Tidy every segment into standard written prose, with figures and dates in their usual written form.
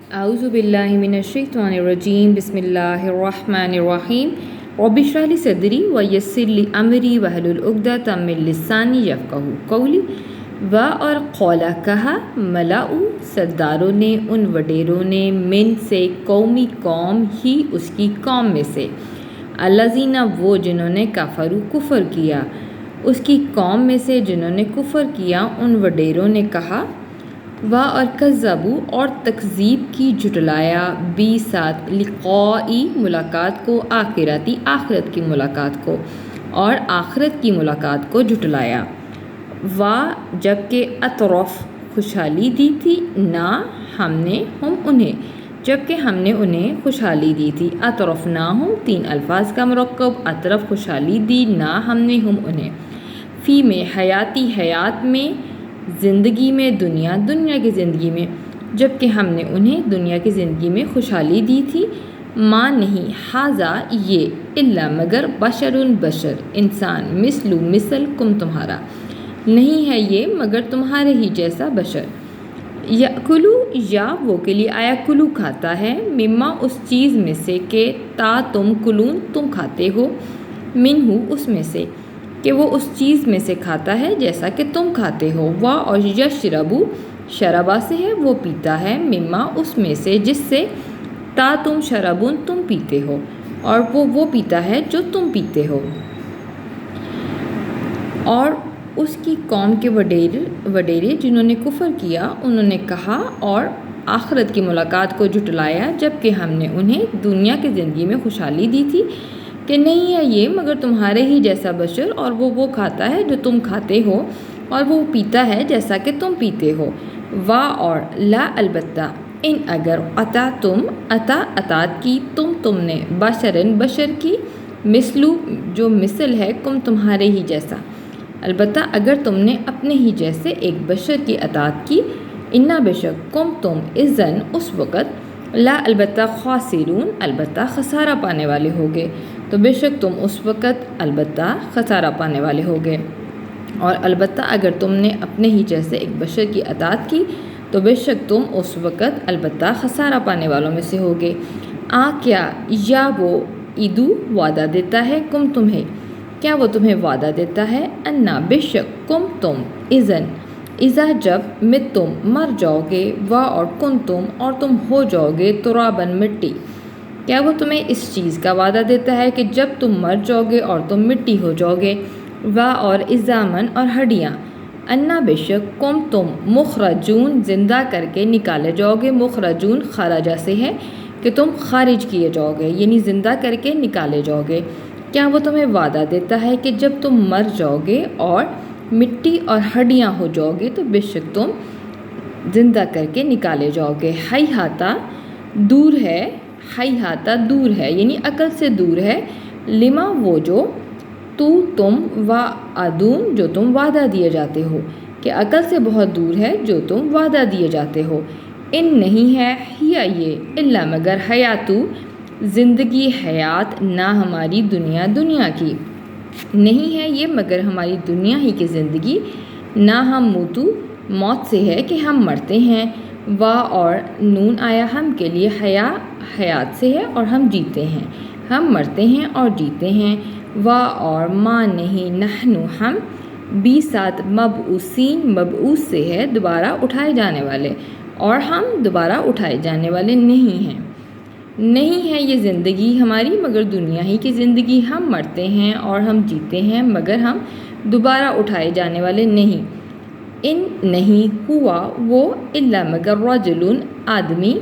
اعوذ باللہ من الشیطان الرجیم بسم اللہ الرحمن الرحیم رب اشرح لی صدری ویسر لی امری واحلل عقدۃ من لسانی یفقہوا قولی اور قولا کہا ملاؤ سرداروں نے ان وڈیروں نے من سے قوم ہی اس کی قوم میں سے الذین وہ جنہوں نے کفر کیا اس کی قوم میں سے جنہوں نے کفر کیا ان وڈیروں نے کہا اور کذبوا اور تکذیب کی جھٹلایا بی ساتھ لقائی ملاقات کو آخرت کی ملاقات کو اور آخرت کی ملاقات کو جھٹلایا جبکہ اطرف خوشحالی دی تھی نہ ہم انہیں خوشحالی دی تھی اطرف نہ ہوں 3 الفاظ کا مرکب اطرف خوشحالی دی نہ ہم انہیں فی میں حیات میں زندگی میں دنیا کی زندگی میں جبکہ ہم نے انہیں دنیا کی زندگی میں خوشحالی دی تھی ماں نہیں حاذا یہ الا مگر بشر انسان مثل کم تمہارا نہیں ہے یہ مگر تمہارے ہی جیسا بشر یاکلو یا وہ کے لیے آیا کلو کھاتا ہے مما اس چیز میں سے کہ تم کلون تم کھاتے ہو منہو اس میں سے کہ وہ اس چیز میں سے کھاتا ہے جیسا کہ تم کھاتے ہو اور یشربو شربا سے ہے وہ پیتا ہے مما اس میں سے جس سے تم شربون تم پیتے ہو اور وہ پیتا ہے جو تم پیتے ہو اور اس کی قوم کے وڈیرے جنہوں نے کفر کیا انہوں نے کہا اور آخرت کی ملاقات کو جھٹلایا جبکہ ہم نے انہیں دنیا کی زندگی میں خوشحالی دی تھی کہ نہیں ہے یہ مگر تمہارے ہی جیسا بشر اور وہ کھاتا ہے جو تم کھاتے ہو اور وہ پیتا ہے جیسا کہ تم پیتے ہو اور لا البتہ ان اگر اطاعت کی تم نے بشر کی مثلو جو مثل ہے کم تمہارے ہی جیسا البتہ اگر تم نے اپنے ہی جیسے ایک بشر کی اطاعت کی انا بشک کم تم اذن اس وقت لا البتہ خاسرون البتہ خسارہ پانے والے ہوگے تو بے شک تم اس وقت البتہ خسارہ پانے والے ہوگے اور البتہ اگر تم نے اپنے ہی جیسے ایک بشر کی اطاعت کی تو بے شک تم اس وقت البتہ خسارہ پانے والوں میں سے ہوگے کیا یا وہ ایدو وعدہ دیتا ہے کم تمہیں کیا وہ تمہیں وعدہ دیتا ہے انا بے شک کم تم اذا جب تم مر جاؤ گے اور تم ہو جاؤ گے ترابن مٹی کیا وہ تمہیں اس چیز کا وعدہ دیتا ہے کہ جب تم مر جاؤ گے اور تم مٹی ہو جاؤ گے اور عظامن اور ہڈیاں انا بے شک کم تم مخرجون زندہ کر کے نکالے جاؤ گے مخرجون خراجہ سے ہے کہ تم خارج کیے جاؤ گے یعنی زندہ کر کے نکالے جاؤ گے کیا وہ تمہیں وعدہ دیتا ہے کہ جب تم مر جاؤ گے اور مٹی اور ہڈیاں ہو جاؤ گے تو بے شک تم زندہ کر کے نکالے جاؤ گے دور ہے یعنی عقل سے دور ہے لما وہ جو تم وعدون جو تم وعدہ دیے جاتے ہو کہ عقل سے بہت دور ہے جو تم وعدہ دیے جاتے ہو ان نہیں ہے یہ الا مگر حیاتو زندگی حیات نہ ہماری دنیا کی نہیں ہے یہ مگر ہماری دنیا ہی کی زندگی نہ ہم موت سے ہے کہ ہم مرتے ہیں اور نون آیا ہم کے لیے حیات سے ہے اور ہم جیتے ہیں ہم مرتے ہیں اور جیتے ہیں اور ما نہیں نحنو ہم بی ساتھ مبعوث سے ہے دوبارہ اٹھائے جانے والے اور ہم دوبارہ اٹھائے جانے والے نہیں ہے یہ زندگی ہماری مگر دنیا ہی کی زندگی ہم مرتے ہیں اور ہم جیتے ہیں مگر ہم دوبارہ اٹھائے جانے والے نہیں ان نہیں ہوا وہ الا مگر رجل آدمی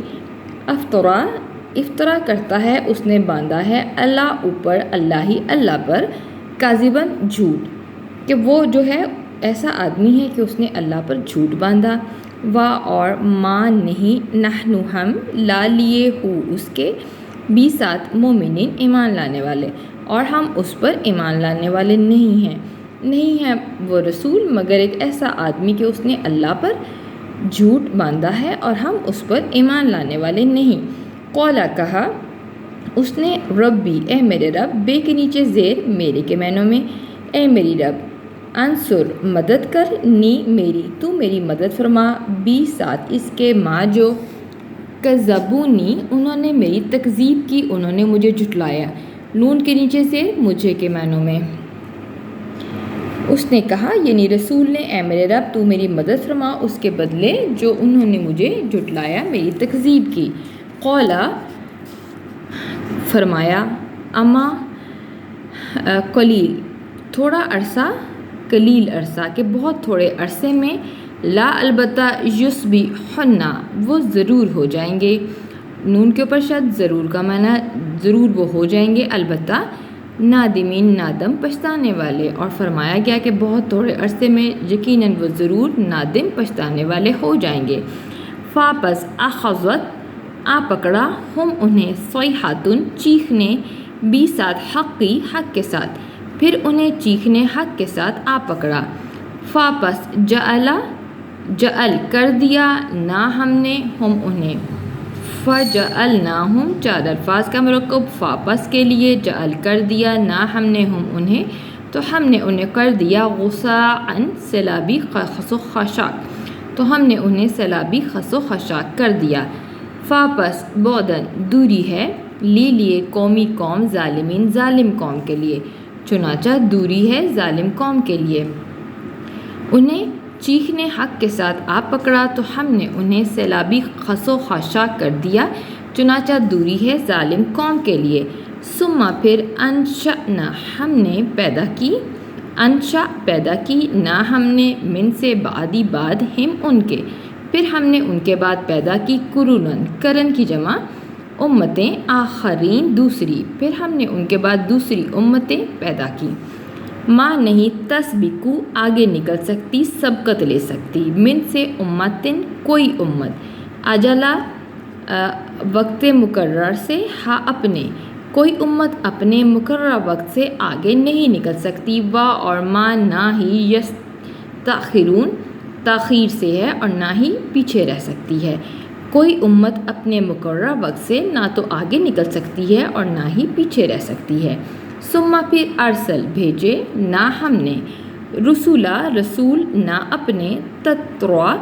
افطرا کرتا ہے اس نے باندھا ہے اللہ پر کاذباً جھوٹ کہ وہ جو ہے ایسا آدمی ہے کہ اس نے اللہ پر جھوٹ باندھا اور ماں نہیں نحنو ہم لا لیے ہو اس کے بھی ساتھ مومنین ایمان لانے والے اور ہم اس پر ایمان لانے والے نہیں ہے وہ رسول مگر ایک ایسا آدمی کہ اس نے اللہ پر جھوٹ باندھا ہے اور ہم اس پر ایمان لانے والے نہیں قولا کہا اس نے ربی اے میرے رب بے کے نیچے زیر میرے کے معنوں میں اے میری رب انصر مدد کر نی میری تو میری مدد فرما بی ساتھ اس کے ماں جو کذبونی انہوں نے میری تکذیب کی، انہوں نے مجھے جھٹلایا۔ نون کے نیچے سے مجھے کے معنوں میں۔ اس نے کہا یعنی رسول نے، اے میرے رب تو میری مدد فرما اس کے بدلے جو انہوں نے مجھے جھٹلایا، میری تکذیب کی۔ قولا فرمایا، اما قلیل تھوڑا عرصہ، قلیل عرصہ کہ بہت تھوڑے عرصے میں، لا البتہ یصبحن وہ ضرور ہو جائیں گے۔ نون کے اوپر شد، ضرور کا معنی ضرور وہ ہو جائیں گے، البتہ نادمین نادم پچھتانے والے، اور فرمایا گیا کہ بہت تھوڑے عرصے میں یقیناً وہ ضرور نادم پچھتانے والے ہو جائیں گے۔ فاپس اخذت آ پکڑا، ہم انہیں صیحۃ چیخنے، بی ساتھ حقی حق کے ساتھ، پھر انہیں چیخنے حق کے ساتھ آ پکڑا۔ فاپس جعل کر دیا، نہ ہم نے ہم انہیں، فجعلناہم چار الفاظ کا مرکب فاپس کے لیے، جعل کر دیا، نہ ہم نے ہم انہیں، تو ہم نے انہیں کر دیا غثاءً سیلابی خس و خاشاک، تو ہم نے انہیں سیلابی خس و خاشاک کر دیا۔ فاپس بعداً دوری ہے، لیے قومی قوم، ظالمین ظالم قوم کے لیے، چنانچہ دوری ہے ظالم قوم کے لیے۔ انہیں چیخنے حق کے ساتھ آ پکڑا تو ہم نے انہیں سیلابی خس و خاشاک کر دیا، چنانچہ دوری ہے ظالم قوم کے لیے۔ ثم پھر انشأنا ہم نے پیدا کی، انشا پیدا کی، نہ ہم نے من سے بعدی بعد ہم ان کے، پھر ہم نے ان کے بعد پیدا کی قروناً قرن کی جمع امتیں، آخرین دوسری، پھر ہم نے ان کے بعد دوسری امتیں پیدا کی۔ ماں نہیں تسبقو آگے نکل سکتی، سبقت لے سکتی، من سے امتن کوئی امت، اجلا وقت مقرر سے، ہاں اپنے کوئی امت اپنے مقررہ وقت سے آگے نہیں نکل سکتی، وا اور ماں نہ ہی یستاخرون تاخیر سے ہے اور نہ ہی پیچھے رہ سکتی ہے۔ کوئی امت اپنے مقررہ وقت سے نہ تو آگے نکل سکتی ہے اور نہ ہی پیچھے رہ سکتی ہے۔ ثم پھر ارسل بھیجے، نہ ہم نے، رسولا رسول، نہ اپنے، تترا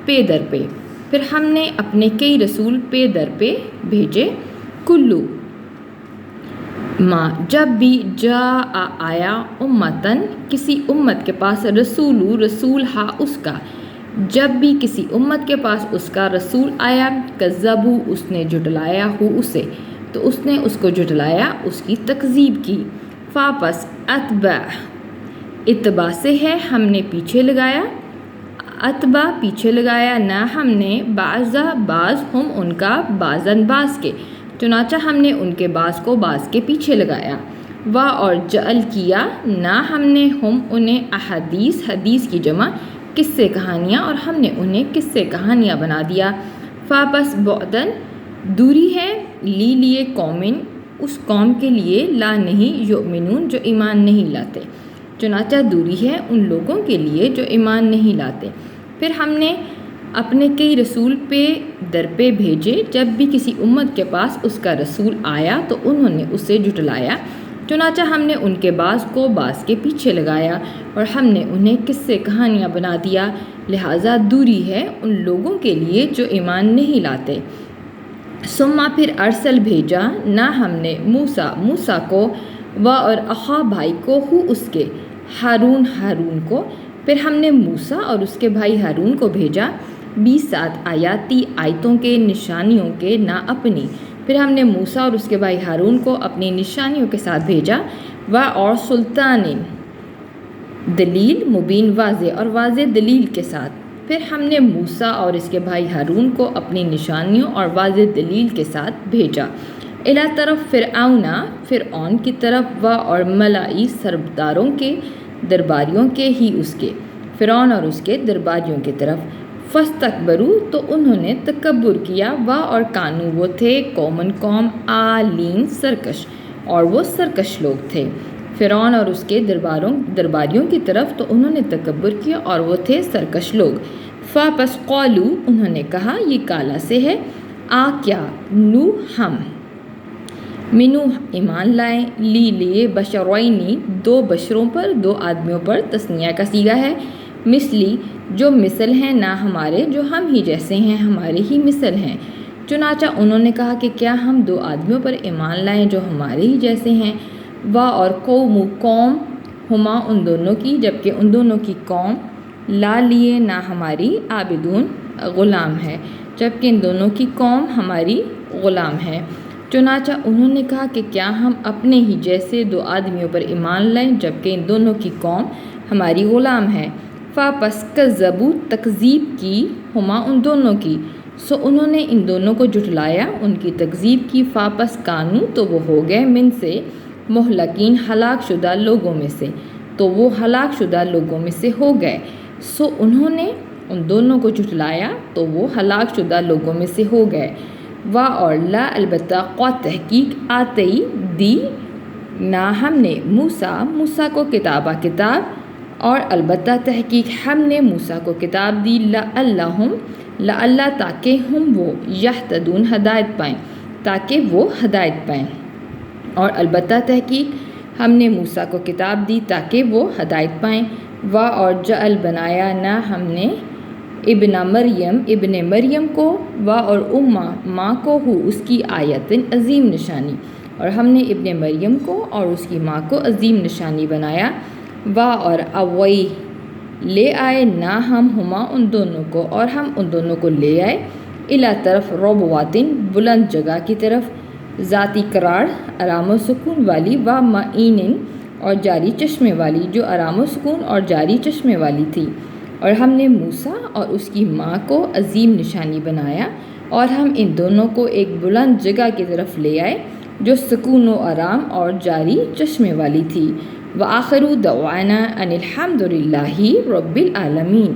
پے در پہ، پھر ہم نے اپنے کئی رسول پے در پہ بھیجے۔ کلو ماں جب بھی جا آیا، امتن کسی امت کے پاس، رسول ہا اس کا، جب بھی کسی امت کے پاس اس کا رسول آیا، کذبو اس نے جھٹلایا ہو اسے، تو اس نے اس کو جھٹلایا، اس کی تکذیب کی۔ فاپس اتباع سے ہے، ہم نے پیچھے لگایا، اتباع پیچھے لگایا، نہ ہم نے بعض ہم ان کا، بعضاً بعض کے، چنانچہ ہم نے ان کے بعض کو بعض کے پیچھے لگایا۔ وا اور جعل کیا، نہ ہم نے ہم انہیں حدیث کی جمع قصے کہانیاں، اور ہم نے انہیں قصے کہانیاں بنا دیا۔ فاپس بعداً دوری ہے، لیے قومن اس قوم کے لیے، لا نہیں یؤمنون جو ایمان نہیں لاتے، چنانچہ دوری ہے ان لوگوں کے لیے جو ایمان نہیں لاتے۔ پھر ہم نے اپنے کئی رسول پہ در پہ بھیجے، جب بھی کسی امت کے پاس اس کا رسول آیا تو انہوں نے اسے جھٹلایا، چنانچہ ہم نے ان کے بعض کو بعض کے پیچھے لگایا اور ہم نے انہیں قصے کہانیاں بنا دیا، لہٰذا دوری ہے ان لوگوں کے لیے جو ایمان نہیں لاتے۔ ثم پھر ارسل بھیجا، نہ ہم نے موسیٰ کو، و اور اخا بھائی کو، ہو اس کے، ہارون کو، پھر ہم نے موسیٰ اور اس کے بھائی ہارون کو بھیجا، 20 آیاتی آیتوں کے، نشانیوں کے، نہ اپنی، پھر ہم نے موسیٰ اور اس کے بھائی ہارون کو اپنی نشانیوں کے ساتھ بھیجا، و اور سلطان دلیل مبین واضح اور واضح دلیل کے ساتھ، پھر ہم نے موسیٰ اور اس کے بھائی ہارون کو اپنی نشانیوں اور واضح دلیل کے ساتھ بھیجا۔ الی طرف فرعون کی طرف، و اور ملائی سرداروں کے، درباریوں کے، ہی اس کے، فرعون اور اس کے درباریوں کی طرف۔ فاستکبروا تو انہوں نے تکبر کیا، و اور کانو وہ تھے، قوم عالین سرکش، اور وہ سرکش لوگ تھے۔ فرعون اور اس کے درباریوں کی طرف تو انہوں نے تکبر کیا اور وہ تھے سرکش لوگ۔ فاپس قالو انہوں نے کہا، یہ کالا سے ہے، کیا، نو ہم، منو ایمان لائیں، لیے بشرینی دو بشروں پر، دو آدمیوں پر، تثنیہ کا صیغہ ہے، مثلی جو مثل ہیں، نہ ہمارے جو ہم ہی جیسے ہیں، ہمارے ہی مثل ہیں، چنانچہ انہوں نے کہا کہ کیا ہم 2 آدمیوں پر ایمان لائیں جو ہمارے ہی جیسے ہیں، اور قوم ہما ان دونوں کی، جبکہ ان دونوں کی قوم لا لیے نہ ہماری عابدون غلام ہے، جبکہ ان دونوں کی قوم ہماری غلام ہے۔ چنانچہ انہوں نے کہا کہ کیا ہم اپنے ہی جیسے 2 آدمیوں پر ایمان لائیں جبکہ ان دونوں کی قوم ہماری غلام ہے۔ پس کذبوا تکذیب کی ہما ان دونوں کی، سو انہوں نے ان دونوں کو جھٹلایا، ان کی تکذیب کی۔ پس کانو تو وہ ہو گئے، من سے مہلکین ہلاک شدہ لوگوں میں سے، تو وہ ہلاک شدہ لوگوں میں سے ہو گئے۔ سو انہوں نے ان دونوں کو جھٹلایا تو وہ ہلاک شدہ لوگوں میں سے ہو گئے۔ اور لا البتہ قد تحقیق آتی دی نہ ہم نے موسیٰ کو کتاب اور البتہ تحقیق ہم نے موسیٰ کو کتاب دی، لعلہ تاکہ ہم وہ یہتدون ہدایت پائیں، تاکہ وہ ہدایت پائیں، اور البتہ تحقیق ہم نے موسیٰ کو کتاب دی تاکہ وہ ہدایت پائیں۔ اور جعل بنایا نہ ہم نے ابن مریم کو، اور ماں کو ہو اس کی آیت عظیم نشانی، اور ہم نے ابن مریم کو اور اس کی ماں کو عظیم نشانی بنایا۔ اور اوئی لے آئے نہ ہم ہما ان دونوں کو، اور ہم ان دونوں کو لے آئے، الا طرف ربواتن بلند جگہ کی طرف، ذاتی قرار آرام و سکون والی، و معین اور جاری چشمے والی، جو آرام و سکون اور جاری چشمے والی تھی۔ اور ہم نے موسیٰ اور اس کی ماں کو عظیم نشانی بنایا، اور ہم ان دونوں کو ایک بلند جگہ کی طرف لے آئے جو سکون و آرام اور جاری چشمے والی تھی۔ وآخر دعوانا ان الحمد للہ رب العالمین۔